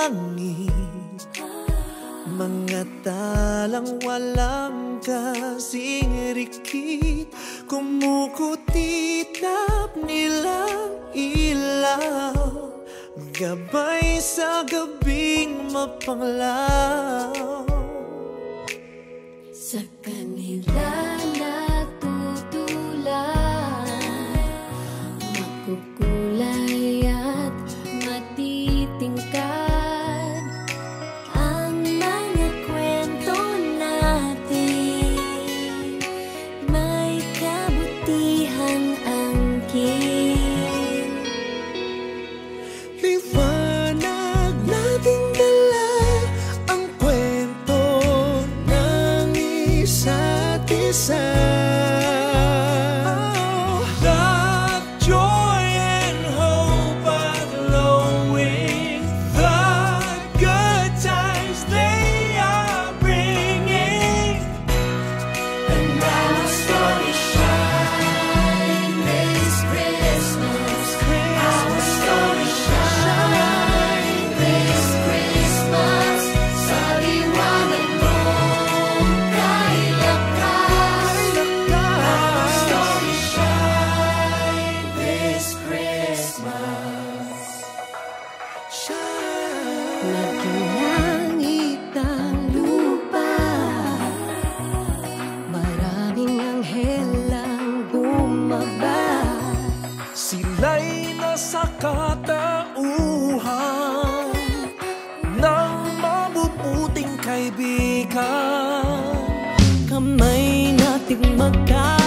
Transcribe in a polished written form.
langit, mga talang walang kasing rikit, kumukutit-tap nilang ilaw, gabay sa gabing mapanglaw. Sa kanila natutulan, makukulay at matitingkad ang mga kwento natin, may kabutihang angkin. Liwanag nating dala ang kwento ng isa't isa. That joy and hope are glowing, the good times they are bringing, and our story shine this Christmas. Our story shine this Christmas. Sa liwanag mo kay lakas, our story shine this Christmas. Shine. Naging ang lupa, maraming anghel ang bumaba. Sila'y nasa katauhan ng mabubuting kaibigan. Kamay nating magka